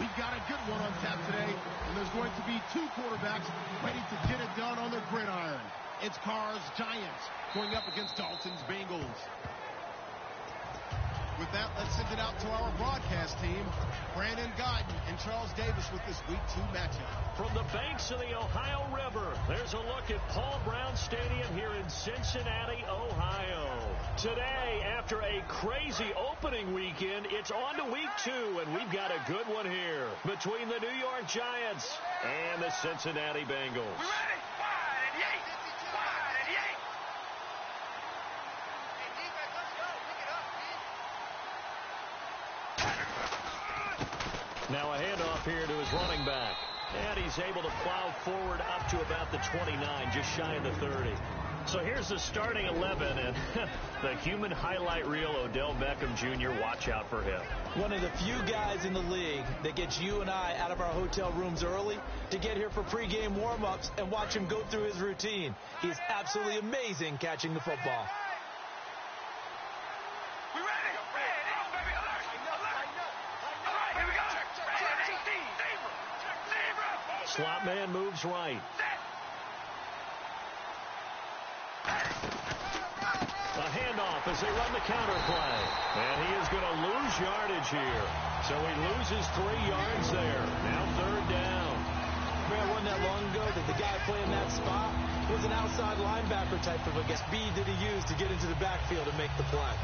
We've got a good one on tap today, and there's going to be two quarterbacks ready to get it done on the gridiron. It's Carr's Giants going up against Dalton's Bengals. With that, let's send it out to our broadcast team, Brandon Guyton and Charles Davis with this Week 2 matchup. From the banks of the Ohio River, there's a look at Paul Brown Stadium here in Cincinnati, Ohio. Today, after a crazy opening weekend, it's on to Week 2, and we've got a good one here between the New York Giants and the Cincinnati Bengals. We're ready. Wide and yank. Wide and yank. Now a handoff here to his running back. And he's able to plow forward up to about the 29, just shy of the 30. So here's the starting 11, and the human highlight reel, Odell Beckham Jr., watch out for him. One of the few guys in the league that gets you and I out of our hotel rooms early to get here for pregame warm-ups and watch him go through his routine. He's absolutely amazing catching the football. We ready? Ready, baby, alert, alert. All right, here we go. Zebra. Slot man moves right. A handoff as they run the counter play. And he is going to lose yardage here. So he loses 3 yards there. Now third down. Man, wasn't that long ago that the guy playing that spot was an outside linebacker type of a guy. Speed that he used to get into the backfield and make the play.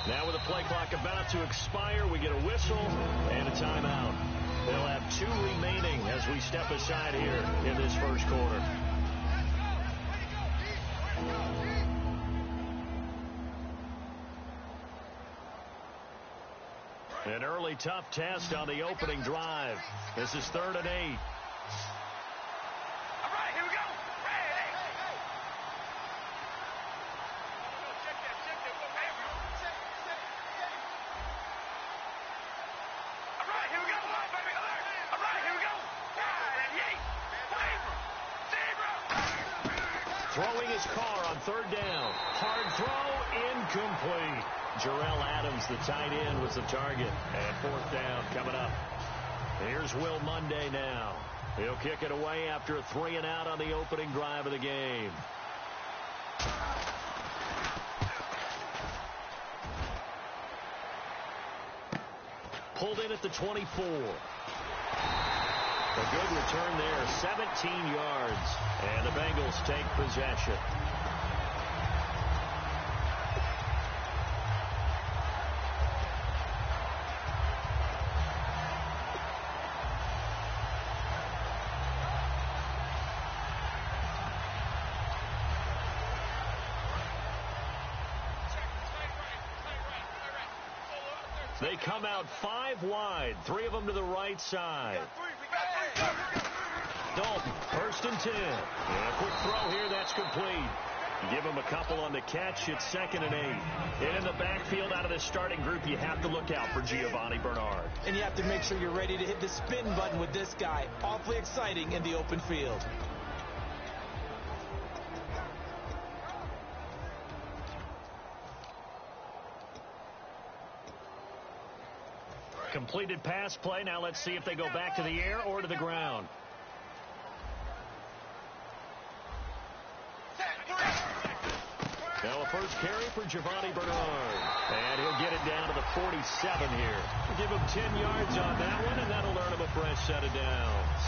Now with the play clock about to expire, we get a whistle and a timeout. They'll have 2 remaining as we step aside here in this first quarter. An early tough test on the opening drive. This is 3rd and 8. All right, here we go. Ready. All right, here we go. Come on, baby, alert. All right, here we go. Wide and yank. Zebra. Throwing his car on 3rd down. Hard throw, incomplete. Jarrell Adams, the tight end, was the target. And 4th down coming up. Here's Will Munday now. He'll kick it away after a 3 and out on the opening drive of the game. Pulled in at the 24. A good return there, 17 yards. And the Bengals take possession. They come out 5 wide, 3 of them to the right side. Dalton, 1st and 10. And a quick throw here, that's complete. Give him a couple on the catch. It's 2nd and 8. And in the backfield out of the starting group, you have to look out for Giovanni Bernard. And you have to make sure you're ready to hit the spin button with this guy. Awfully exciting in the open field. Completed pass play. Now let's see if they go back to the air or to the ground. Now a first carry for Giovanni Bernard. And he'll get it down to the 47 here. We'll give him 10 yards on that one, and that'll earn him a fresh set of downs.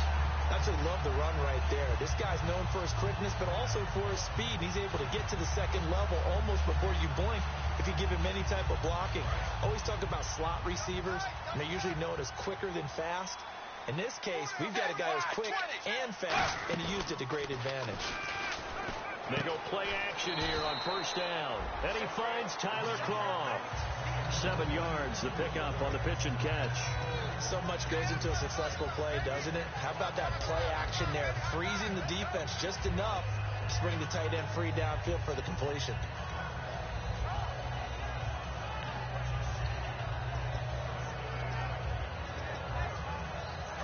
Absolutely love the run right there. This guy's known for his quickness, but also for his speed. He's able to get to the second level almost before you blink if you give him any type of blocking. Always talk about slot receivers, and they're usually known as quicker than fast. In this case, we've got a guy who's quick and fast, and he used it to great advantage. They go play action here on 1st down. And he finds Tyler Croft. 7 yards the pickup on the pitch and catch. So much goes into a successful play, doesn't it? How about that play action there? Freezing the defense just enough to bring the tight end free downfield for the completion.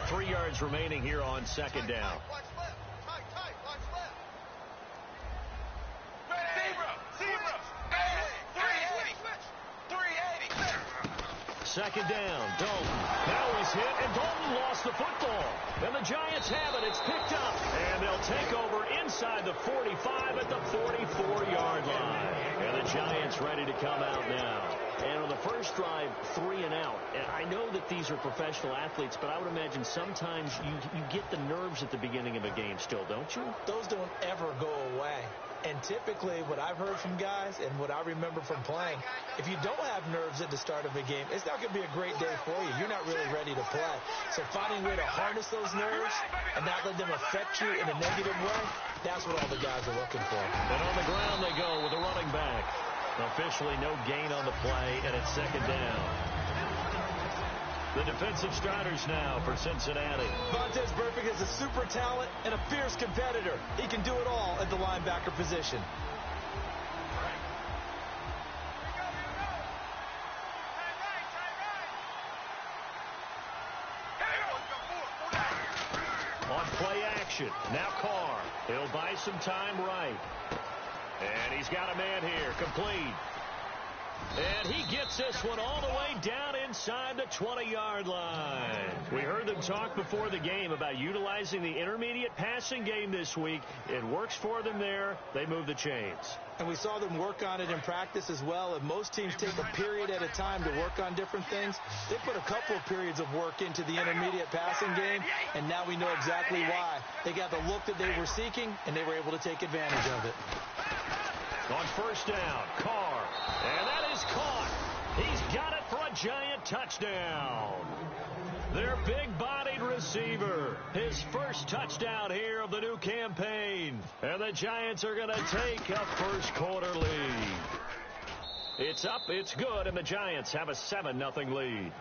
3 yards remaining here on second down. Watch left. Tight. Watch left. Zebra. 380. Second down, Dalton. Now he's hit, and Dalton lost the football. And the Giants have it. It's picked up. And they'll take over inside the 45 at the 44-yard line. And the Giants ready to come out now. And on the first drive, 3 and out. And I know that these are professional athletes, but I would imagine sometimes you get the nerves at the beginning of a game still, don't you? Those don't ever go away. And typically, what I've heard from guys and what I remember from playing, if you don't have nerves at the start of a game, it's not going to be a great day for you. You're not really ready to play. So finding a way to harness those nerves and not let them affect you in a negative way, that's what all the guys are looking for. And on the ground they go with a running back. Officially no gain on the play, and it's second down. The defensive starters now for Cincinnati. Vontaze Burfict is a super talent and a fierce competitor. He can do it all at the linebacker position. On play action, now Carr. He'll buy some time right. And he's got a man here, complete. And he gets this one all the way down inside the 20-yard line. We heard them talk before the game about utilizing the intermediate passing game this week. It works for them there. They move the chains. And we saw them work on it in practice as well. And most teams take a period at a time to work on different things. They put a couple of periods of work into the intermediate passing game, and now we know exactly why. They got the look that they were seeking, and they were able to take advantage of it. On first down, Carr. And that is caught. He's got it for a Giant touchdown. Their big-bodied receiver. His first touchdown here of the new campaign. And the Giants are going to take a first-quarter lead. It's up, it's good, and the Giants have a 7-0 lead.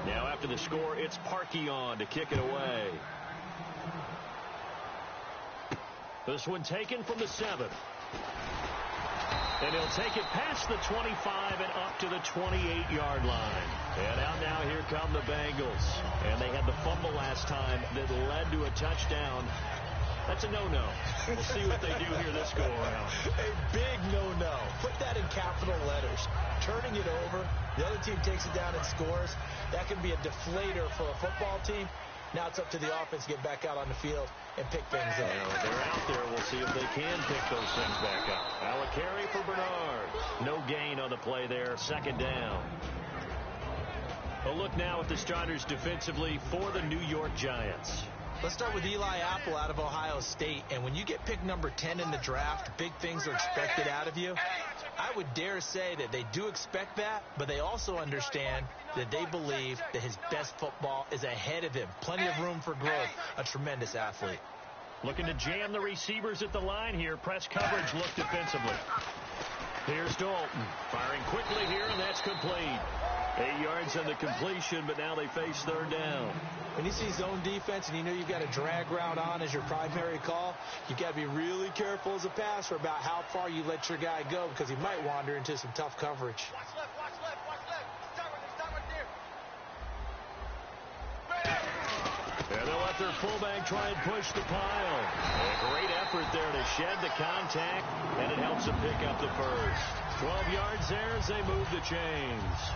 Now after the score, it's Parkey on to kick it away. This one taken from the 7. And he'll take it past the 25 and up to the 28-yard line. And out now, here come the Bengals. And they had the fumble last time that led to a touchdown. That's a no-no. We'll see what they do here this go-around. A big no-no. Put that in capital letters. Turning it over, the other team takes it down and scores. That can be a deflator for a football team. Now it's up to the offense to get back out on the field and pick things up. They're out there. We'll see if they can pick those things back up. Now a carry for Bernard. No gain on the play there. Second down. A look now at the starters defensively for the New York Giants. Let's start with Eli Apple out of Ohio State. And when you get picked number 10 in the draft, big things are expected out of you. I would dare say that they do expect that, but they also understand that they believe that his best football is ahead of him. Plenty of room for growth. A tremendous athlete. Looking to jam the receivers at the line here. Press coverage look defensively. Here's Dalton. Firing quickly here, and that's complete. 8 yards on the completion, but now they face third down. When you see zone defense and you know you've got a drag route on as your primary call, you've got to be really careful as a passer about how far you let your guy go because he might wander into some tough coverage. Watch left. Stop right there. And they'll let their fullback try and push the pile. A great effort there to shed the contact, and it helps them pick up the first. 12 yards there as they move the chains.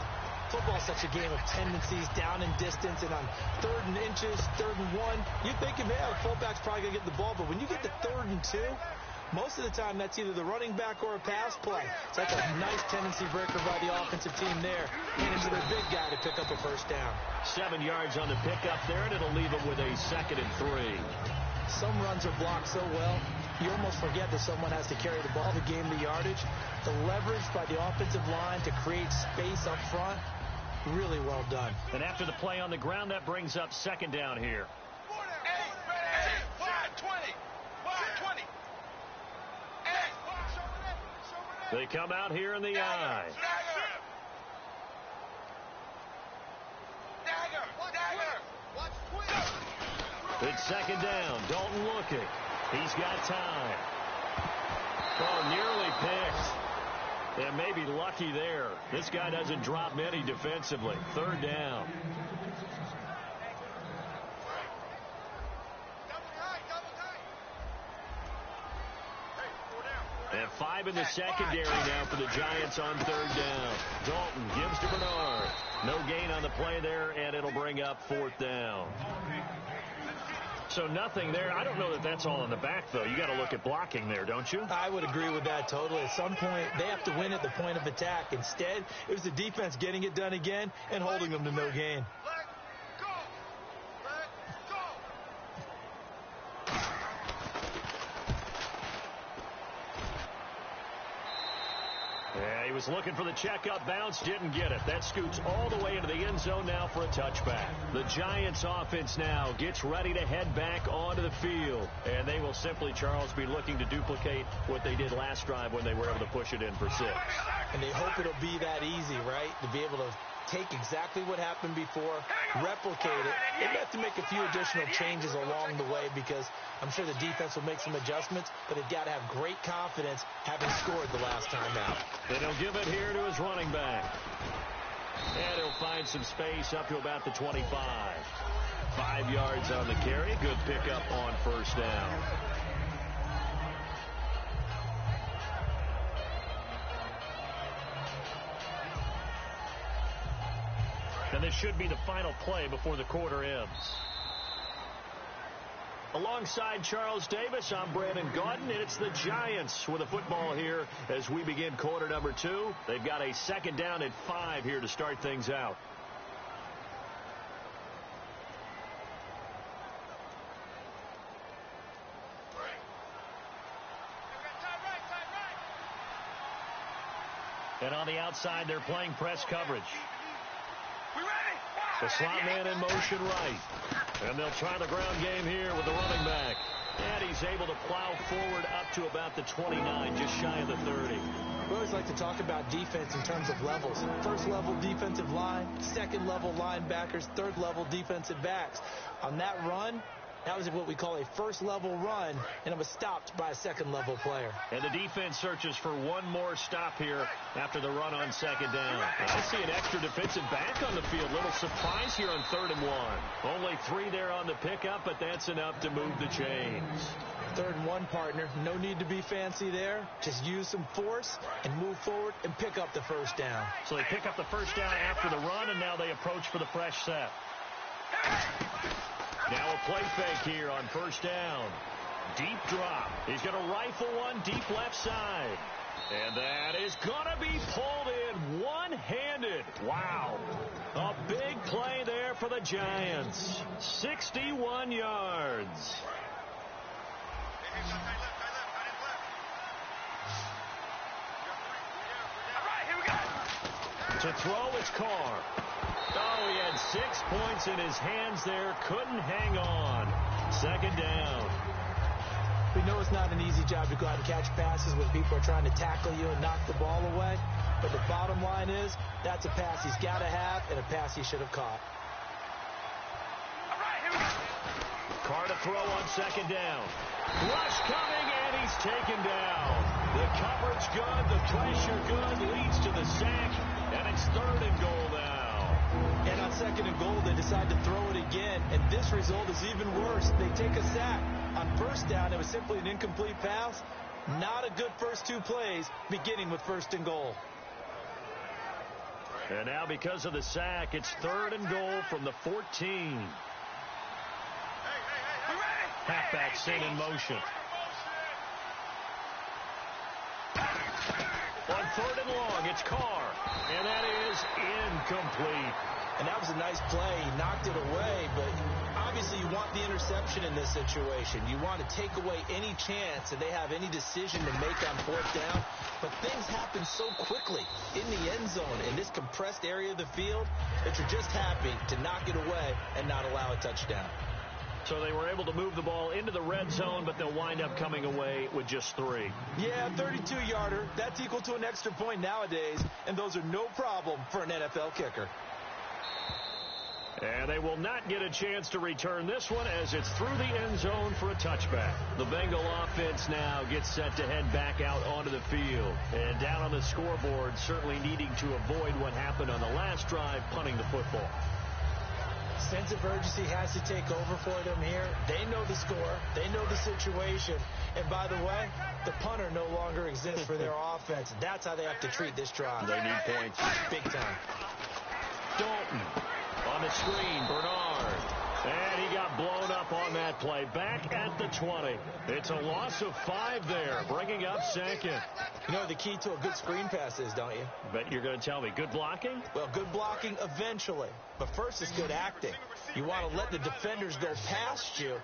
Football's such a game of tendencies, down and distance, and on 3rd and inches, 3rd and 1, you're thinking, man, fullback's probably going to get the ball. But when you get to 3rd and 2, most of the time that's either the running back or a pass play. So that's a nice tendency breaker by the offensive team there. And into their big guy to pick up a first down. 7 yards on the pickup there, and it'll leave them with a 2nd and 3. Some runs are blocked so well, you almost forget that someone has to carry the ball to gain the yardage. The leverage by the offensive line to create space up front, really well done. And after the play on the ground, that brings up 2nd down here. 5-20. They come out here in the eye. Dagger. It's 2nd down. Dalton looking. He's got time. Oh, nearly picked. And maybe lucky there. This guy doesn't drop many defensively. Third down. And 5 in the secondary now for the Giants on third down. Dalton gives to Bernard. No gain on the play there, and it'll bring up fourth down. So nothing there. I don't know that that's all in the back, though. You got to look at blocking there, don't you? I would agree with that totally. At some point, they have to win at the point of attack. Instead, it was the defense getting it done again and holding them to no gain. Yeah, he was looking for the checkup bounce, didn't get it. That scoots all the way into the end zone now for a touchback. The Giants offense now gets ready to head back onto the field. And they will simply, Charles, be looking to duplicate what they did last drive when they were able to push it in for 6. And they hope it'll be that easy, right? To be able to take exactly what happened before, replicate it. They have to make a few additional changes along the way because I'm sure the defense will make some adjustments, but they've got to have great confidence having scored the last time out. And he'll give it here to his running back. And he'll find some space up to about the 25. 5 yards on the carry. Good pickup on first down. And this should be the final play before the quarter ends. Alongside Charles Davis, I'm Brandon Gaudin, and it's the Giants with the football here as we begin quarter number 2. They've got a second down at 5 here to start things out. And on the outside, they're playing press coverage. The slot man in motion right. And they'll try the ground game here with the running back. And he's able to plow forward up to about the 29, just shy of the 30. We always like to talk about defense in terms of levels. First level defensive line, second level linebackers, third level defensive backs. On that run, that was what we call a first level run, and it was stopped by a second level player. And the defense searches for one more stop here after the run on second down. I see an extra defensive back on the field. Little surprise here on 3rd and 1. Only 3 there on the pickup, but that's enough to move the chains. 3rd and 1, partner. No need to be fancy there. Just use some force and move forward and pick up the first down. So they pick up the first down after the run, and now they approach for the fresh set. Now a play fake here on first down. Deep drop. He's going to rifle one deep left side. And that is going to be pulled in one-handed. Wow. A big play there for the Giants. 61 yards. To throw, it's Carr. Oh, he had 6 points in his hands there. Couldn't hang on. Second down. We know it's not an easy job to go out and catch passes when people are trying to tackle you and knock the ball away. But the bottom line is, that's a pass he's got to have and a pass he should have caught. Carr to throw on second down. Rush coming, and he's taken down. The coverage good, the pressure good, leads to the sack, and it's 3rd and goal now. And on 2nd and goal, they decide to throw it again, and this result is even worse. They take a sack. On first down, it was simply an incomplete pass. Not a good first 2 plays, beginning with 1st and goal. And now because of the sack, it's 3rd and goal from the 14. Halfback sent in motion. On 3rd and long, it's Carr. And that is incomplete. And that was a nice play. He knocked it away, but obviously you want the interception in this situation. You want to take away any chance that they have any decision to make on 4th down. But things happen so quickly in the end zone in this compressed area of the field that you're just happy to knock it away and not allow a touchdown. So they were able to move the ball into the red zone, but they'll wind up coming away with just 3. Yeah, 32-yarder. That's equal to an extra point nowadays, and those are no problem for an NFL kicker. And they will not get a chance to return this one as it's through the end zone for a touchback. The Bengal offense now gets set to head back out onto the field. And down on the scoreboard, certainly needing to avoid what happened on the last drive, punting the football. Sense of urgency has to take over for them here. They know the score. They know the situation. And by the way, the punter no longer exists for their offense. That's how they have to treat this drive. They need points. Big time. Dalton on the screen. Bernard. And he got blown up on that play. Back at the 20. It's a loss of 5 there, bringing up second. You know the key to a good screen pass is, don't you? Bet you're going to tell me. Good blocking? Well, good blocking eventually. But first is good acting. You want to let the defenders go past you,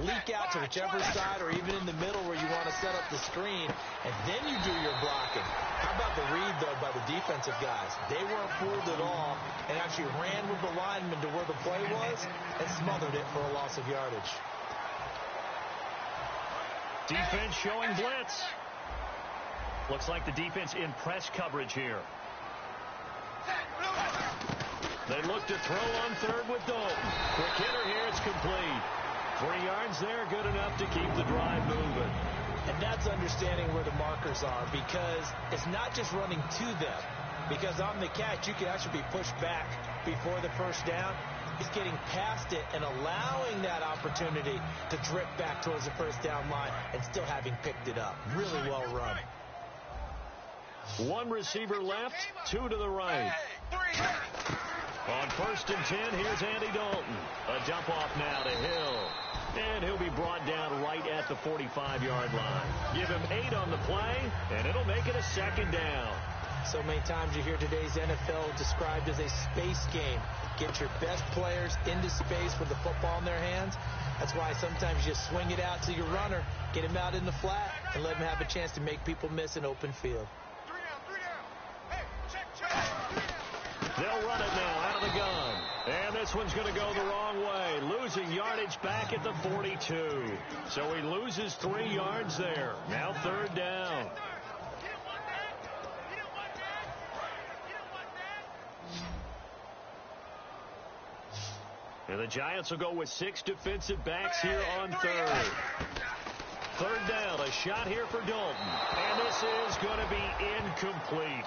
leak out to whichever side or even in the middle where you want to set up the screen, and then you do your blocking. How about the read, though, by the defensive guys? They weren't fooled at all and actually ran with the lineman to where the play was and smothered it for a loss of yardage. Defense showing blitz. Looks like the defense in press coverage here. They look to throw on third with Dalton. Quick hitter here, it's complete. 3 yards there, good enough to keep the drive moving. And that's understanding where the markers are, because it's not just running to them. Because on the catch, you can actually be pushed back before the first down. It's getting past it and allowing that opportunity to drip back towards the first down line and still having picked it up. Really well run. 1 receiver left, 2 to the right. On 1st and 10, here's Andy Dalton. A dump off now to Hill. And he'll be brought down right at the 45-yard line. Give him 8 on the play, and it'll make it a 2nd down. So many times you hear today's NFL described as a space game. Get your best players into space with the football in their hands. That's why sometimes you just swing it out to your runner, get him out in the flat, and let him have a chance to make people miss an open field. They'll run it now out of the gun. And this one's going to go the wrong way. Losing yardage back at the 42. So he loses 3 yards there. Now 3rd down. And the Giants will go with 6 defensive backs here on 3rd. 3rd down, a shot here for Dalton. And this is going to be incomplete.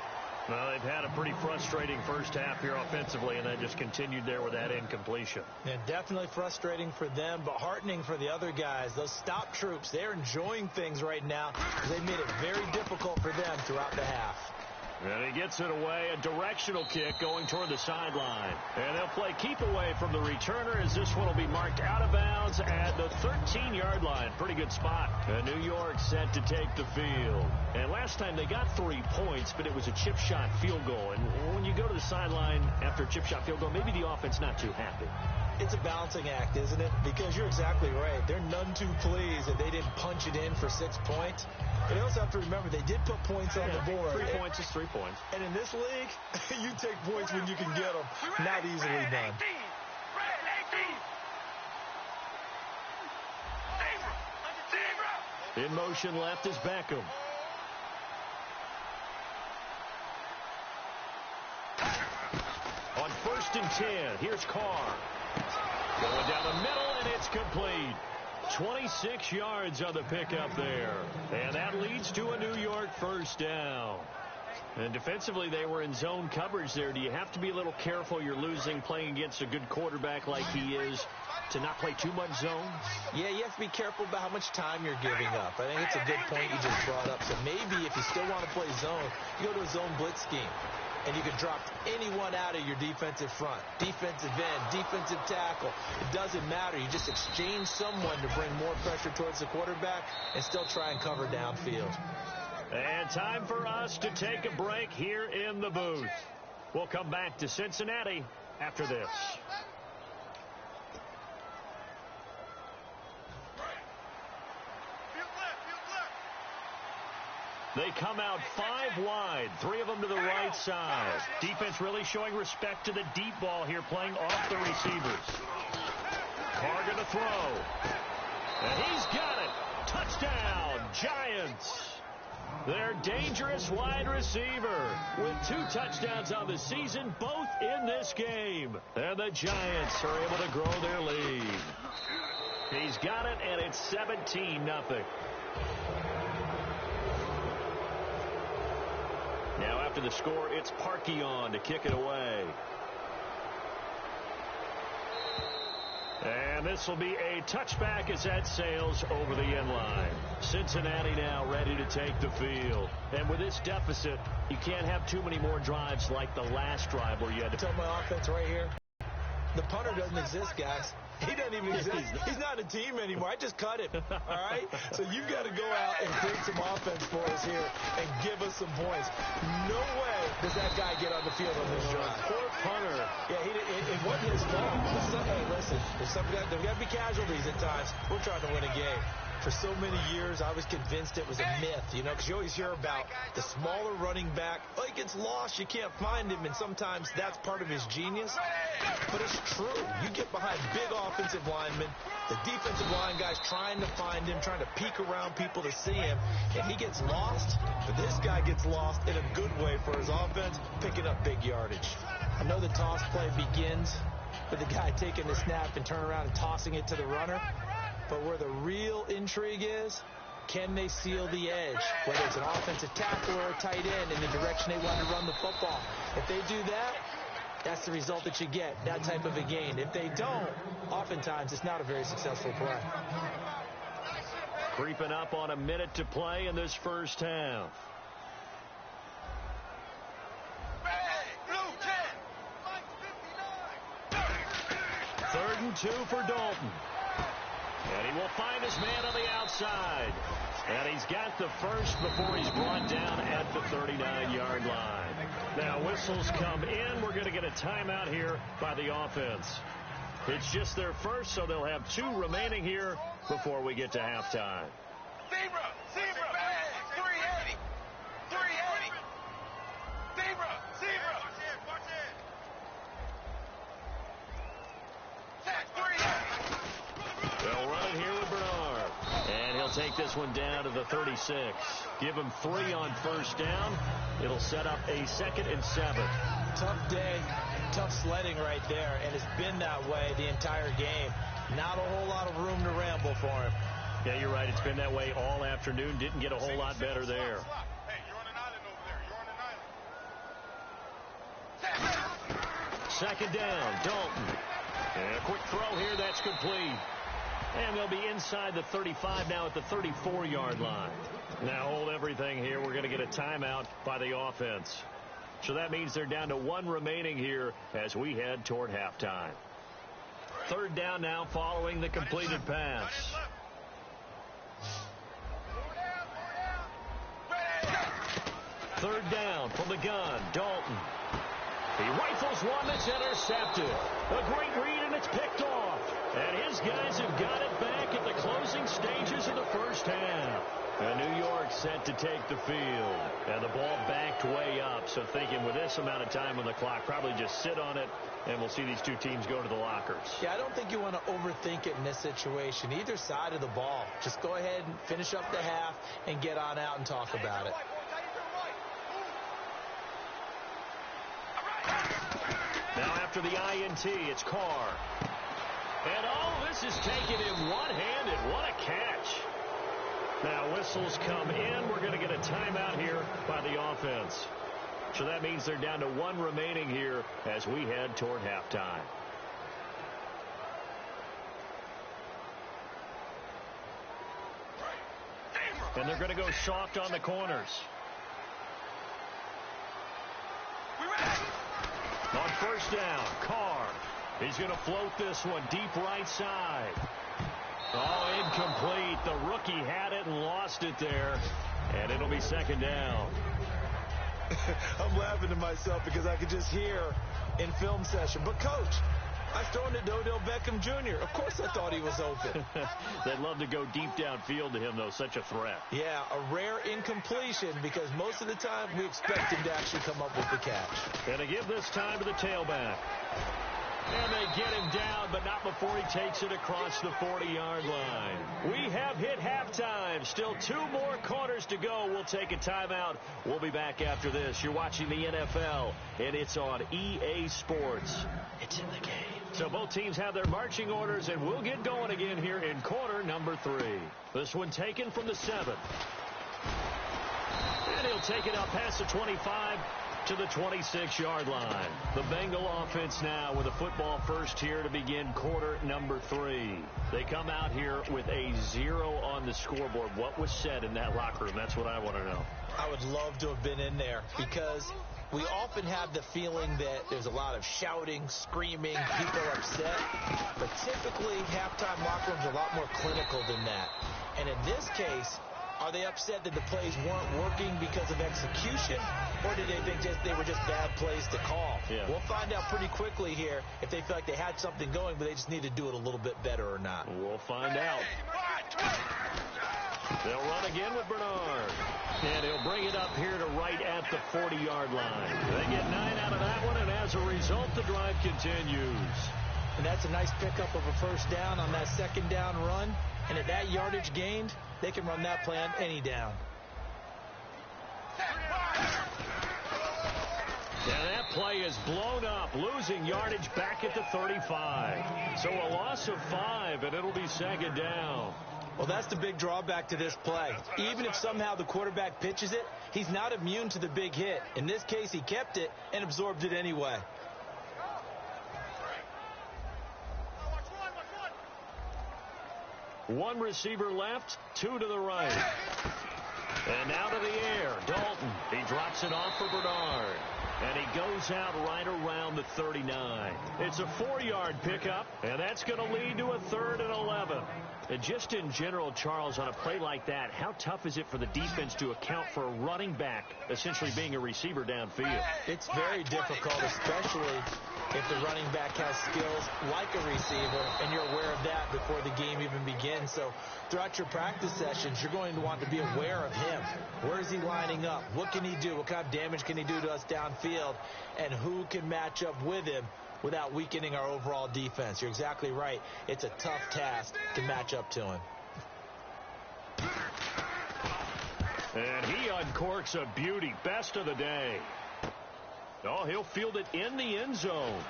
Well, they've had a pretty frustrating first half here offensively, and then just continued there with that incompletion. Yeah, definitely frustrating for them, but heartening for the other guys. Those stop troops, they're enjoying things right now. They've made it very difficult for them throughout the half. And he gets it away, a directional kick going toward the sideline. And they'll play keep away from the returner as this one will be marked out of bounds at the 13-yard line. Pretty good spot. And New York set to take the field. And last time they got 3 points, but it was a chip shot field goal. And when you go to the sideline after a chip shot field goal, maybe the offense not too happy. It's a balancing act, isn't it? Because you're exactly right. They're none too pleased that they didn't punch it in for 6 points. But you also have to remember they did put points on the board. 3 points is 3 points. And in this league, you take points when you can get them. Not easily done. In motion left is Beckham. On 1st and 10, here's Carr. Going down the middle, and it's complete. 26 yards on the pickup there. And that leads to a New York 1st down. And defensively, they were in zone coverage there. Do you have to be a little careful? You're losing playing against a good quarterback like he is to not play too much zone? Yeah, you have to be careful about how much time you're giving up. I think it's a good point you just brought up. So maybe if you still want to play zone, you go to a zone blitz scheme. And you can drop anyone out of your defensive front. Defensive end, defensive tackle. It doesn't matter. You just exchange someone to bring more pressure towards the quarterback and still try and cover downfield. And time for us to take a break here in the booth. We'll come back to Cincinnati after this. They come out 5 wide, 3 of them to the right side. Defense really showing respect to the deep ball here, playing off the receivers. Carr going to throw. And he's got it. Touchdown, Giants. their dangerous wide receiver, with 2 touchdowns on the season, both in this game. And the Giants are able to grow their lead. He's got it, and it's 17-0. Now after the score, it's Parkey on to kick it away. And this will be a touchback as that sails over the end line. Cincinnati now ready to take the field. And with this deficit, you can't have too many more drives like the last drive where you had to tell my offense right here. The punter doesn't exist, guys. He doesn't even exist. He's not a team anymore. I just cut him. All right? So you've got to go out and create some offense for us here and give us some points. No way does that guy get on the field on this drive. Poor punter. Yeah, it wasn't his fault. Hey, listen, there's got to be casualties at times. We're trying to win a game. For so many years, I was convinced it was a myth, because you always hear about the smaller running back. Oh, he gets lost, you can't find him, and sometimes that's part of his genius. But it's true. You get behind big offensive linemen, the defensive line guys trying to find him, trying to peek around people to see him, and he gets lost. But this guy gets lost in a good way for his offense, picking up big yardage. I know the toss play begins with the guy taking the snap and turn around and tossing it to the runner. But where the real intrigue is, can they seal the edge, whether it's an offensive tackle or a tight end in the direction they want to run the football? If they do that, that's the result that you get, that type of a gain. If they don't, oftentimes it's not a very successful play. Creeping up on a minute to play in this first half. Third and 2 for Dalton. And he will find his man on the outside. And he's got the first before he's brought down at the 39-yard line. Now whistles come in. We're going to get a timeout here by the offense. It's just their first, so they'll have 2 remaining here before we get to halftime. Zebra! 380! 380! Zebra! Watch in! Tech 380! They'll run it here with Bernard. And he'll take this one down to the 36. Give him 3 on first down. It'll set up a 2nd and 7. Tough day, tough sledding right there, and it's been that way the entire game. Not a whole lot of room to ramble for him. Yeah, you're right. It's been that way all afternoon. Didn't get a whole lot better there. Hey, you're on an island over there. You're on an island. 2nd down, Dalton. And a quick throw here. That's complete. And they'll be inside the 35 now at the 34-yard line. Now hold everything here. We're going to get a timeout by the offense. So that means they're down to 1 remaining here as we head toward halftime. 3rd down now following the completed pass. 3rd down from the gun, Dalton. He rifles one that's intercepted. A great read, and it's picked off. And his guys have got it back at the closing stages of the first half. And New York set to take the field. And the ball backed way up. So thinking with this amount of time on the clock, probably just sit on it, and we'll see these 2 teams go to the lockers. Yeah, I don't think you want to overthink it in this situation. Either side of the ball. Just go ahead and finish up the half and get on out and talk about it. Now after the INT, it's Carr. And all this is taken in one-handed. What a catch. Now whistles come in. We're going to get a timeout here by the offense. So that means they're down to 1 remaining here as we head toward halftime. And they're going to go soft on the corners. On first down, Carr. He's going to float this one deep right side. Oh, incomplete. The rookie had it and lost it there. And it'll be 2nd down. I'm laughing to myself because I could just hear in film session. But, Coach, I was throwing to Odell Beckham Jr. Of course I thought he was open. They'd love to go deep downfield to him, though. Such a threat. Yeah, a rare incompletion because most of the time we expect him to actually come up with the catch. And to give this time to the tailback. And they get him down, but not before he takes it across the 40-yard line. We have hit halftime. Still 2 more quarters to go. We'll take a timeout. We'll be back after this. You're watching the NFL, and it's on EA Sports. It's in the game. So both teams have their marching orders, and we'll get going again here in quarter number 3. This one taken from the 7. And he'll take it up past the 25 to the 26-yard line. The Bengal offense now with a football first here to begin quarter number 3. They come out here with a 0 on the scoreboard. What was said in that locker room? That's what I want to know. I would love to have been in there because we often have the feeling that there's a lot of shouting, screaming, people upset. But typically, halftime locker rooms are a lot more clinical than that. And in this case, are they upset that the plays weren't working because of execution, or did they think they were just bad plays to call? Yeah. We'll find out pretty quickly here if they feel like they had something going, but they just need to do it a little bit better or not. We'll find out. They'll run again with Bernard. And he'll bring it up here to right at the 40-yard line. They get 9 out of that one, and as a result, the drive continues. And that's a nice pickup of a first down on that second down run. And at that yardage gained, they can run that play on any down. And that play is blown up, losing yardage back at the 35. So a loss of 5, and it'll be second down. Well, that's the big drawback to this play. Even if somehow the quarterback pitches it, he's not immune to the big hit. In this case, he kept it and absorbed it anyway. One receiver left, 2 to the right. And now to the air, Dalton. He drops it off for Bernard. And he goes out right around the 39. It's a 4-yard pickup, and that's going to lead to a 3rd and 11. And just in general, Charles, on a play like that, how tough is it for the defense to account for a running back essentially being a receiver downfield? It's very difficult, especially if the running back has skills like a receiver, and you're aware of that before the game even begins. So throughout your practice sessions, you're going to want to be aware of him. Where is he lining up? What can he do? What kind of damage can he do to us downfield? And who can match up with him without weakening our overall defense? You're exactly right. It's a tough task to match up to him. And he uncorks a beauty. Best of the day. Oh, he'll field it in the end zone.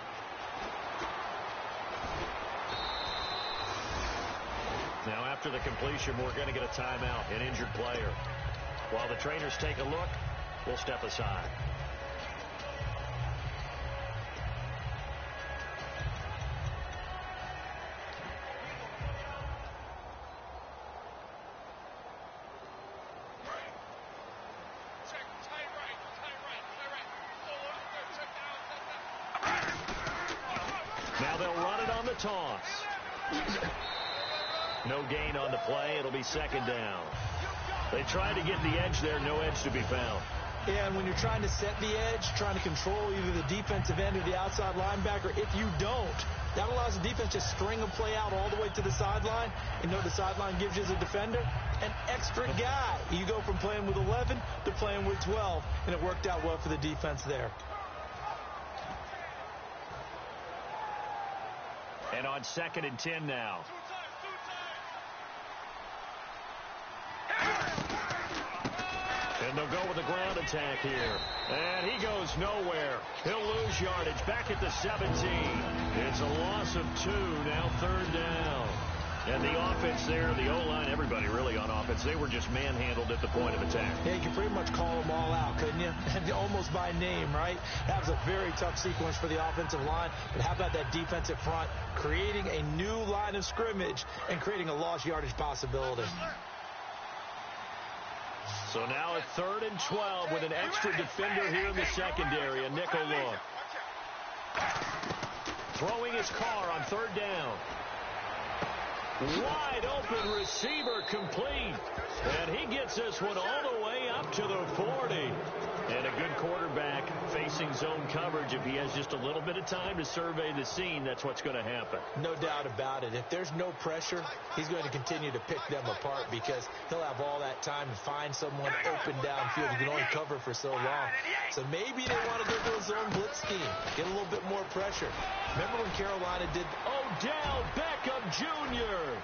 Now, after the completion, we're going to get a timeout, an injured player. While the trainers take a look, we'll step aside. Now they'll run it on the toss. No gain on the play. It'll be second down. They tried to get the edge there. No edge to be found. Yeah, and when you're trying to set the edge, trying to control either the defensive end or the outside linebacker, if you don't, that allows the defense to string a play out all the way to the sideline. You know what the sideline gives you as a defender? An extra guy. You go from playing with 11 to playing with 12, and it worked out well for the defense there. And on 2nd and 10 now. And they'll go with a ground attack here. And he goes nowhere. He'll lose yardage back at the 17. It's a loss of 2, now 3rd down. And the offense there, the O-line, everybody really on offense, they were just manhandled at the point of attack. Yeah, you can pretty much call them all out, couldn't you? Almost by name, right? That was a very tough sequence for the offensive line. But how about that defensive front creating a new line of scrimmage and creating a lost yardage possibility? So now a 3rd and 12 with an extra defender here in the secondary, a nickel look. Throwing his car on 3rd down. Wide open receiver complete. And he gets this one all the way up to the 40. And a good quarterback facing facing zone coverage, if he has just a little bit of time to survey the scene, that's what's going to happen. No doubt about it. If there's no pressure, he's going to continue to pick them apart because he'll have all that time to find someone open downfield. He can only cover for so long. So maybe they want to go to a zone blitz scheme, get a little bit more pressure. Remember when Carolina did... Odell Beckham Jr.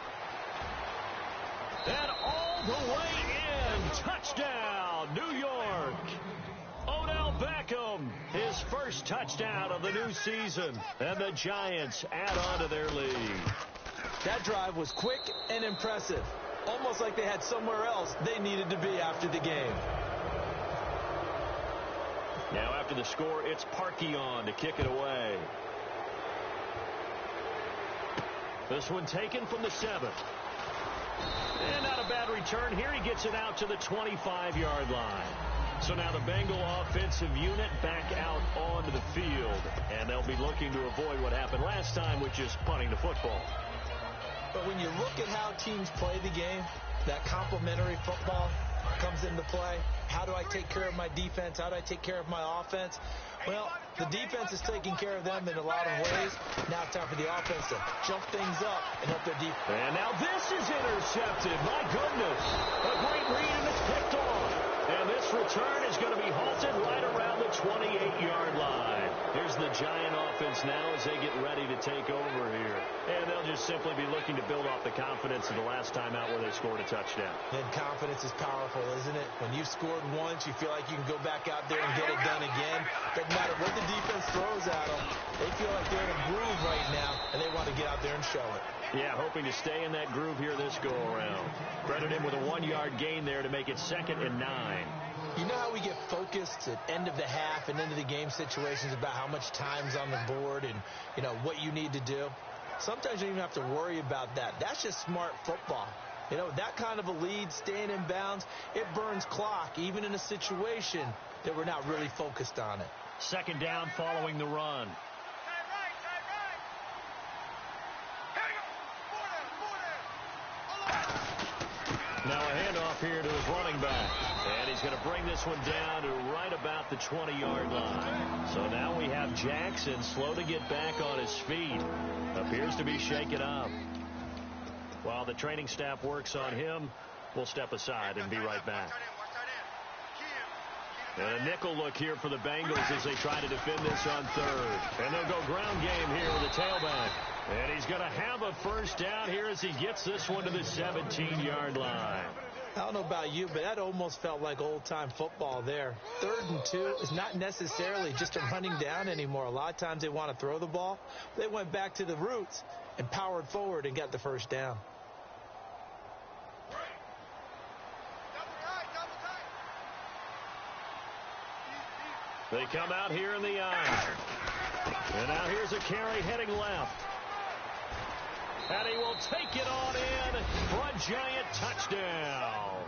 And all the way in. Touchdown, New York. Odell Beckham, his first touchdown of the new season. And the Giants add on to their lead. That drive was quick and impressive. Almost like they had somewhere else they needed to be after the game. Now after the score, it's Parkey on to kick it away. This one taken from the 7. And not a bad return here. He gets it out to the 25-yard line. So now the Bengal offensive unit back out onto the field. And they'll be looking to avoid what happened last time, which is punting the football. But when you look at how teams play the game, that complementary football comes into play. How do I take care of my defense? How do I take care of my offense? Well, the defense is taking care of them in a lot of ways. Now it's time for the offense to jump things up and help their defense. And now this is intercepted. My goodness. A great read, and it's picked off. And this return is going to be halted right around the 28-yard line. Here's the Giant offense now as they get ready to take over here. And they'll just simply be looking to build off the confidence of the last time out where they scored a touchdown. And confidence is powerful, isn't it? When you've scored once, you feel like you can go back out there and get it done again. Doesn't matter what the defense throws at them. They feel like they're in a groove right now, and they want to get out there and show it. Yeah, hoping to stay in that groove here this go-around. Credit him with a 1-yard gain there to make it 2nd and 9. You know how we get focused at end of the half and into the game situations about how much time's on the board and, you know, what you need to do? Sometimes you don't even have to worry about that. That's just smart football. You know, that kind of a lead, staying in bounds, it burns clock, even in a situation that we're not really focused on it. 2nd down following the run. Now a handoff here to his running back. And he's going to bring this one down to right about the 20-yard line. So now we have Jackson slow to get back on his feet. Appears to be shaken up. While the training staff works on him, we'll step aside and be right back. And a nickel look here for the Bengals as they try to defend this on 3rd. And they'll go ground game here with the tailback. And he's going to have a first down here as he gets this one to the 17-yard line. I don't know about you, but that almost felt like old-time football there. 3rd and 2 is not necessarily just a running down anymore. A lot of times they want to throw the ball. They went back to the roots and powered forward and got the first down. They come out here in the eye. And now here's a carry heading left. And he will take it on in for a Giant touchdown.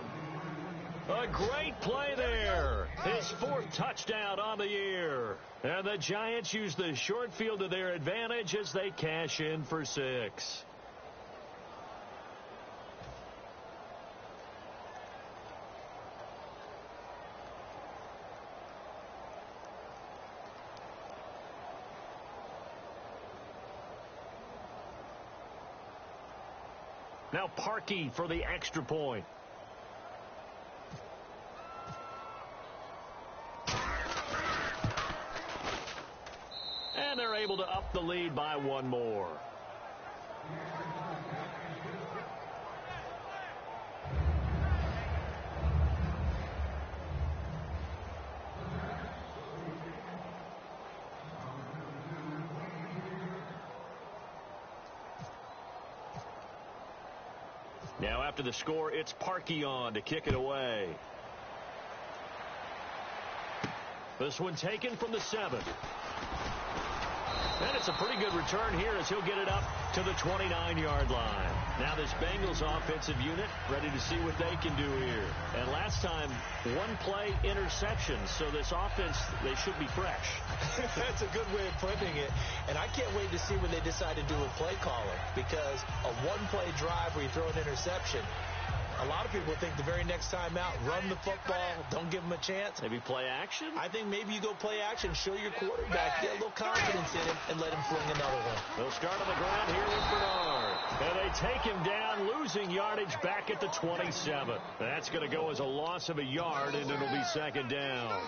A great play there. His 4th touchdown on the year. And the Giants use the short field to their advantage as they cash in for 6. Now Parkey for the extra point. And they're able to up the lead by 1 more. Now after the score, it's Parkey on to kick it away. This one taken from the 7. And it's a pretty good return here as he'll get it up to the 29-yard line. Now this Bengals offensive unit ready to see what they can do here. And last time, 1-play interception. So this offense, they should be fresh. That's a good way of putting it. And I can't wait to see what they decide to do with play calling. Because a 1-play drive where you throw an interception, A lot of people think the very next time out, run the football, don't give them a chance. Maybe play action? I think maybe you go play action, show your quarterback, get a little confidence in him, and let him fling another one. They'll start on the ground here with Bernard. And they take him down, losing yardage back at the 27. That's going to go as a loss of a yard, and it'll be second down.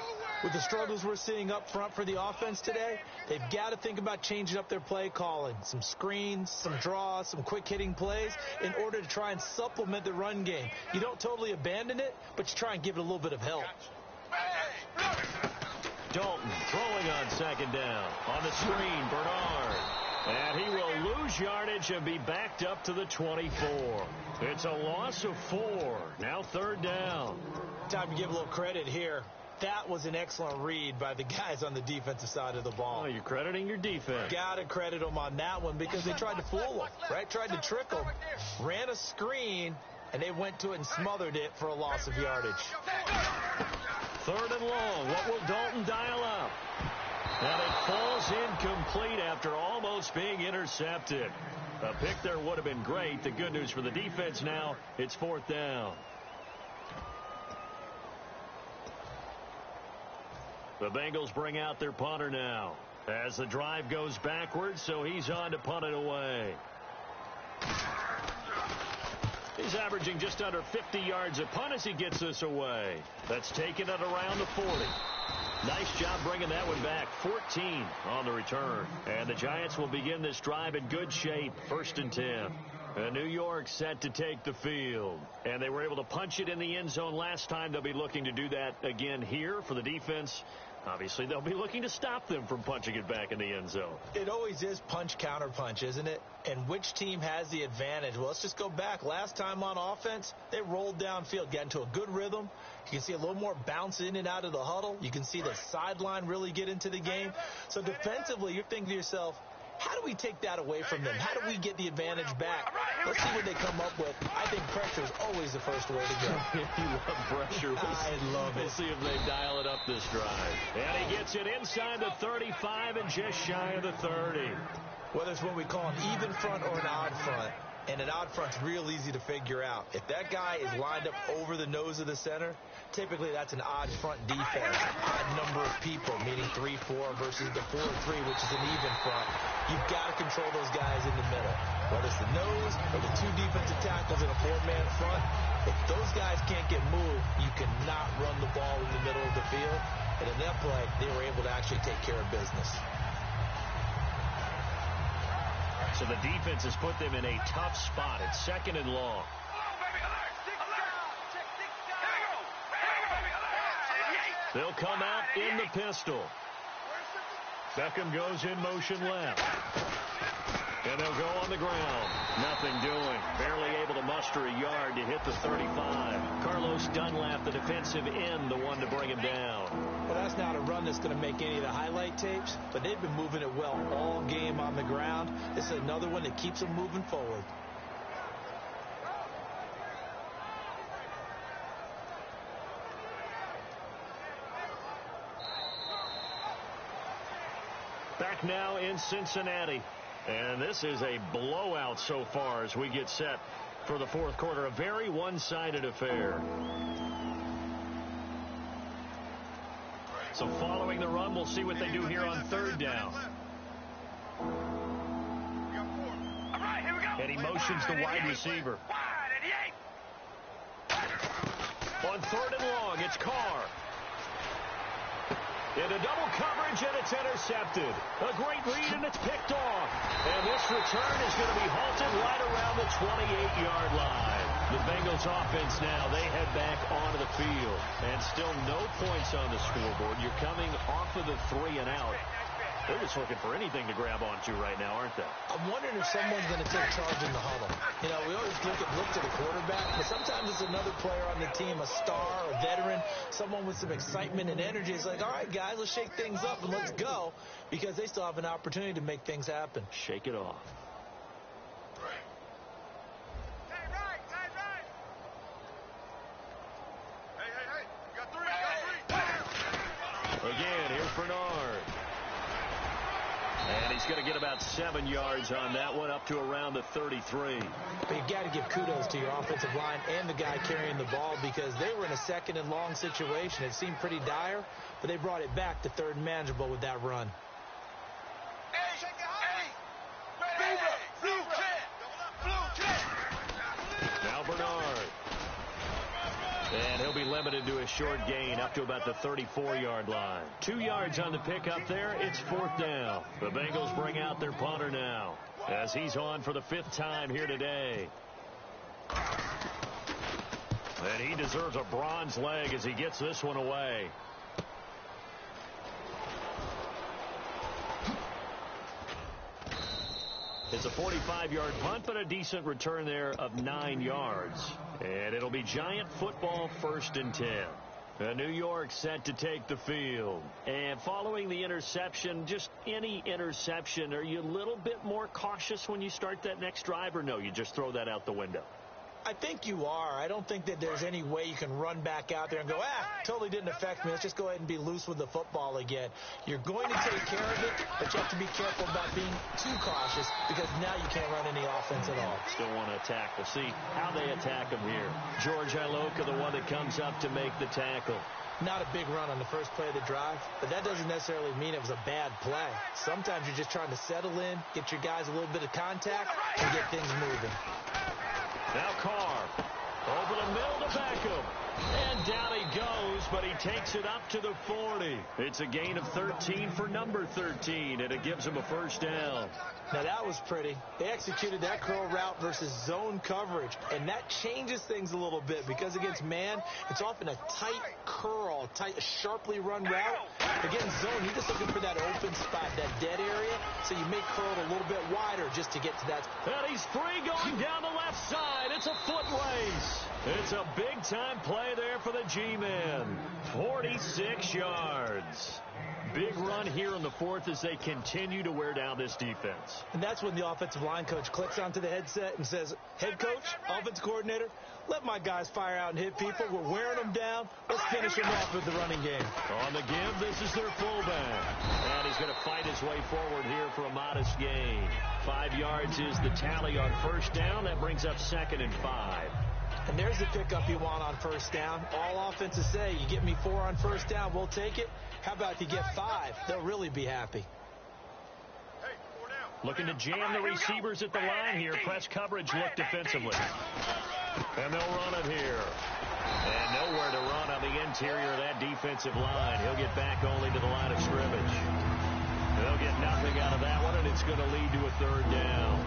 With the struggles we're seeing up front for the offense today, they've got to think about changing up their play calling. Some screens, some draws, some quick-hitting plays in order to try and supplement the run game. You don't totally abandon it, but you try and give it a little bit of help. Dalton throwing on second down. On the screen, Bernard. And he will lose yardage and be backed up to the 24. It's a loss of 4. Now third down. Time to give a little credit here. That was an excellent read by the guys on the defensive side of the ball. Oh, you're crediting your defense. Got to credit them on that one because they tried to fool them, right? Tried to trick them. Ran a screen, and they went to it and smothered it for a loss of yardage. Third and long. What will Dalton dial up? And it falls incomplete after almost being intercepted. A pick there would have been great. The good news for the defense now, it's fourth down. The Bengals bring out their punter now as the drive goes backwards, so he's on to punt it away. He's averaging just under 50 yards a punt as he gets this away. That's taken at around the 40. Nice job bringing that one back. 14 on the return. And the Giants will begin this drive in good shape. First and 10. And New York set to take the field. And they were able to punch it in the end zone last time. They'll be looking to do that again here for the defense. Obviously, they'll be looking to stop them from punching it back in the end zone. It always is punch, counter punch, isn't it? And which team has the advantage? Well, let's just go back. Last time on offense, they rolled downfield, got into a good rhythm. You can see a little more bounce in and out of the huddle. You can see the sideline really get into the game. So defensively, you're thinking to yourself, how do we take that away from them? How do we get the advantage back? Let's see what they come up with. I think pressure is always the first way to go. You love pressure. I love it. We'll see if they dial it up this drive. And he gets it inside the 35 and just shy of the 30. Whether it's what we call an even front or an odd front, and an odd front's real easy to figure out. If that guy is lined up over the nose of the center, typically that's an odd front defense. Odd number of people, meaning 3-4 versus the 4-3, which is an even front. You've got to control those guys in the middle. Whether it's the nose or the two defensive tackles in a 4-man front, if those guys can't get moved, you cannot run the ball in the middle of the field. And in that play, they were able to actually take care of business. So the defense has put them in a tough spot. It's second and long. They'll come out in the pistol. Beckham goes in motion left. And they'll go on the ground. Nothing doing. Barely able to muster a yard to hit the 35. Carlos Dunlap, the defensive end, the one to bring him down. Well, that's not a run that's going to make any of the highlight tapes, but they've been moving it well all game on the ground. This is another one that keeps them moving forward. Back now in Cincinnati. And this is a blowout so far as we get set for the fourth quarter. A very one-sided affair. So following the run, we'll see what they do here on third down. And he motions the wide receiver. On third and long, it's Carr. Into double coverage, and it's intercepted. A great read, and it's picked off. And this return is going to be halted right around the 28-yard line. The Bengals offense now, they head back onto the field. And still no points on the scoreboard. You're coming off of the 3 and out. They're just looking for anything to grab onto right now, aren't they? I'm wondering if someone's going to take charge in the huddle. You know, we always look to the quarterback, but sometimes it's another player on the team, a star, a veteran, someone with some excitement and energy. It's like, all right, guys, let's shake things up and let's go, because they still have an opportunity to make things happen. Shake it off. Again, here's Bernard. And he's going to get about 7 yards on that one, up to around the 33. But you got to give kudos to your offensive line and the guy carrying the ball, because they were in a 2nd and long situation. It seemed pretty dire, but they brought it back to 3rd and manageable with that run. Now Bernard. And he'll be limited to a short gain up to about the 34-yard line. 2 yards on the pickup there. It's 4th down. The Bengals bring out their punter now as he's on for the 5th time here today. And he deserves a bronze leg as he gets this one away. It's a 45-yard punt, but a decent return there of 9 yards. And it'll be Giant football, 1st and 10. New York set to take the field. And following the interception, just any interception, are you a little bit more cautious when you start that next drive, or no, you just throw that out the window? I think you are. I don't think that there's any way you can run back out there and go, totally didn't affect me. Let's just go ahead and be loose with the football again. You're going to take care of it, but you have to be careful about being too cautious, because now you can't run any offense at all. Still want to attack. We'll see how they attack him here. George Iloka, the one that comes up to make the tackle. Not a big run on the first play of the drive, but that doesn't necessarily mean it was a bad play. Sometimes you're just trying to settle in, get your guys a little bit of contact, and get things moving. Now Carr, over the middle to Beckham. And down he goes, but he takes it up to the 40. It's a gain of 13 for number 13, and it gives him a 1st down. Now that was pretty. They executed that curl route versus zone coverage, and that changes things a little bit, because against man, it's often a tight curl, sharply run route. Against zone, you're just looking for that open spot, that dead area, so you may curl it a little bit wider just to get to that. And he's free going down the left side. It's a foot race. It's a big-time play there for the G-men. 46 yards. Big run here in the 4th as they continue to wear down this defense. And that's when the offensive line coach clicks onto the headset and says, head coach, offensive coordinator, let my guys fire out and hit people. We're wearing them down. Let's finish them off with the running game. On the give, this is their fullback. And he's going to fight his way forward here for a modest gain. 5 yards is the tally on 1st down. That brings up 2nd and 5. And there's the pickup you want on 1st down. All offenses say, you get me 4 on 1st down, we'll take it. How about if you get 5? They'll really be happy. Looking to jam the receivers at the line here. Press coverage look defensively. And they'll run it here. And nowhere to run on the interior of that defensive line. He'll get back only to the line of scrimmage. They'll get nothing out of that one, and it's going to lead to a 3rd down.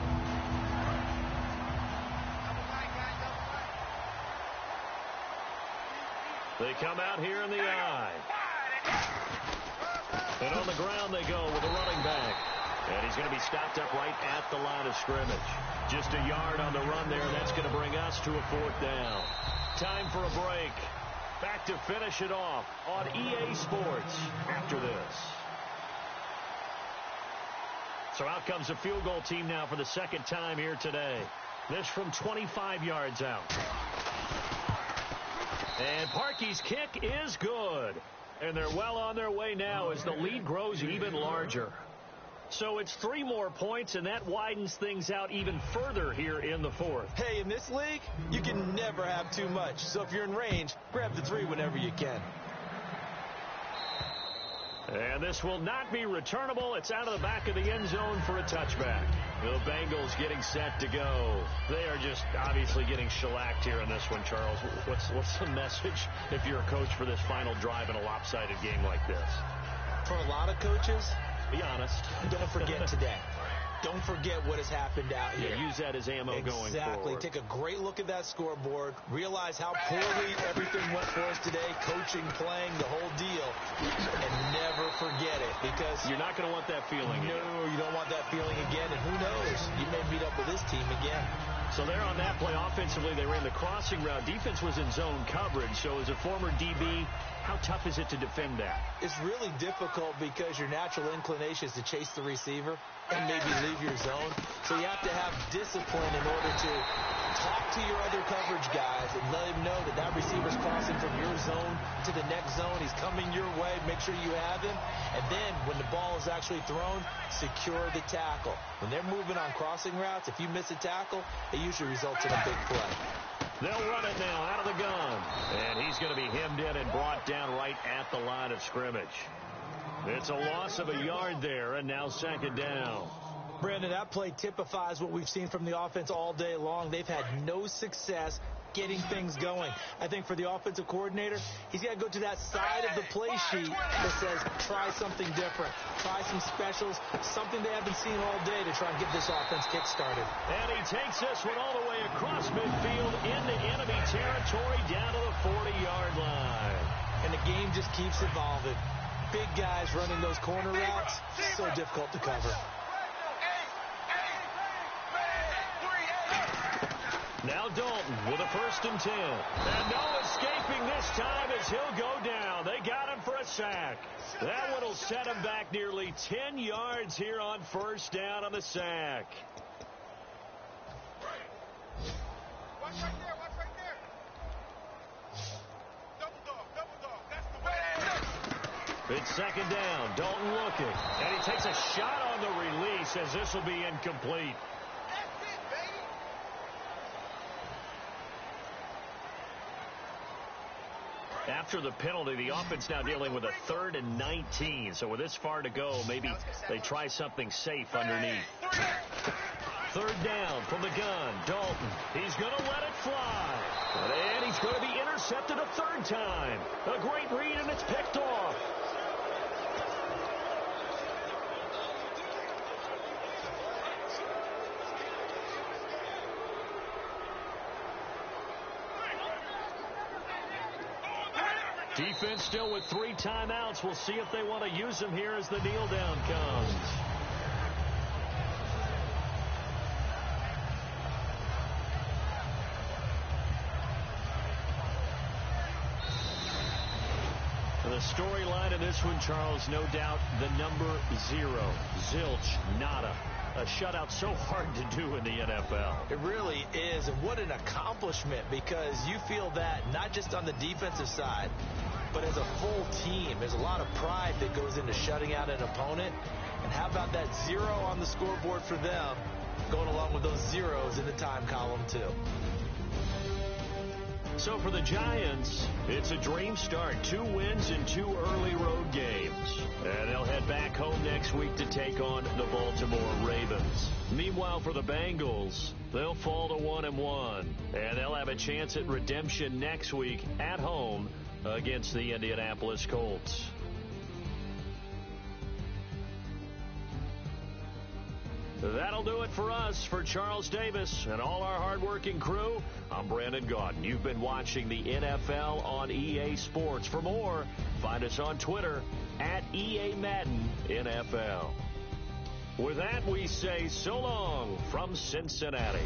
They come out here in the eye. And on the ground they go with a running back. And he's going to be stopped up right at the line of scrimmage. Just a yard on the run there, and that's going to bring us to a 4th down. Time for a break. Back to finish it off on EA Sports after this. So out comes the field goal team now for the 2nd time here today. This from 25 yards out. And Parkey's kick is good. And they're well on their way now as the lead grows even larger. So it's 3 more points, and that widens things out even further here in the 4th. Hey, in this league, you can never have too much. So if you're in range, grab the 3 whenever you can. And this will not be returnable. It's out of the back of the end zone for a touchback. The Bengals getting set to go. They are just obviously getting shellacked here in this one, Charles. What's the message if you're a coach for this final drive in a lopsided game like this? For a lot of coaches, be honest. Don't forget today. Don't forget what has happened out here. Yeah, use that as ammo going forward. Exactly. Take a great look at that scoreboard. Realize how poorly everything went for us today. Coaching, playing, the whole deal. And never forget it, because you're not going to want that feeling again. No, you don't want that feeling again. And who knows? You may meet up with this team again. So there on that play, offensively, they ran the crossing route. Defense was in zone coverage. So as a former DB, how tough is it to defend that? It's really difficult because your natural inclination is to chase the receiver and maybe leave your zone. So you have to have discipline in order to talk to your other coverage guys and let them know that that receiver's crossing from your zone to the next zone. He's coming your way. Make sure you have him. And then when the ball is actually thrown, secure the tackle. When they're moving on crossing routes, if you miss a tackle, it usually results in a big play. They'll run it now out of the gun. And he's going to be hemmed in and brought down right at the line of scrimmage. It's a loss of a yard there, and now second down. Brandon, that play typifies what we've seen from the offense all day long. They've had no success getting things going. I think for the offensive coordinator, he's got to go to that side of the play sheet that says, try something different. Try some specials, something they haven't seen all day to try and get this offense kick-started. And he takes this one all the way across midfield into enemy territory down to the 40-yard line. And the game just keeps evolving. Big guys running those corner routes, so difficult to cover. Now Dalton with a 1st and 10. And no escaping this time as he'll go down. They got him for a sack. That one will set him back nearly 10 yards here on 1st down on the sack. Watch right there, watch right there. Double dog, that's the way. It's 2nd down. Dalton looking. And he takes a shot on the release as this will be incomplete. After the penalty, the offense now dealing with a 3rd and 19. So with this far to go, maybe they try something safe underneath. 3rd down from the gun. Dalton. He's going to let it fly. And he's going to be intercepted a 3rd time. A great read, and it's picked off. Defense still with 3 timeouts. We'll see if they want to use them here as the kneel down comes. The storyline in this one, Charles, no doubt the number 0. Zilch, nada. A shutout so hard to do in the NFL. It really is, and what an accomplishment, because you feel that not just on the defensive side, but as a full team. There's a lot of pride that goes into shutting out an opponent. And how about that 0 on the scoreboard for them, going along with those zeros in the time column, too. So for the Giants, it's a dream start. 2 wins in 2 early road games. And they'll head back home next week to take on the Baltimore Ravens. Meanwhile, for the Bengals, they'll fall to 1-1. And they'll have a chance at redemption next week at home against the Indianapolis Colts. That'll do it for us. For Charles Davis and all our hardworking crew, I'm Brandon Gaudin. You've been watching the NFL on EA Sports. For more, find us on Twitter at EA Madden NFL. With that, we say so long from Cincinnati.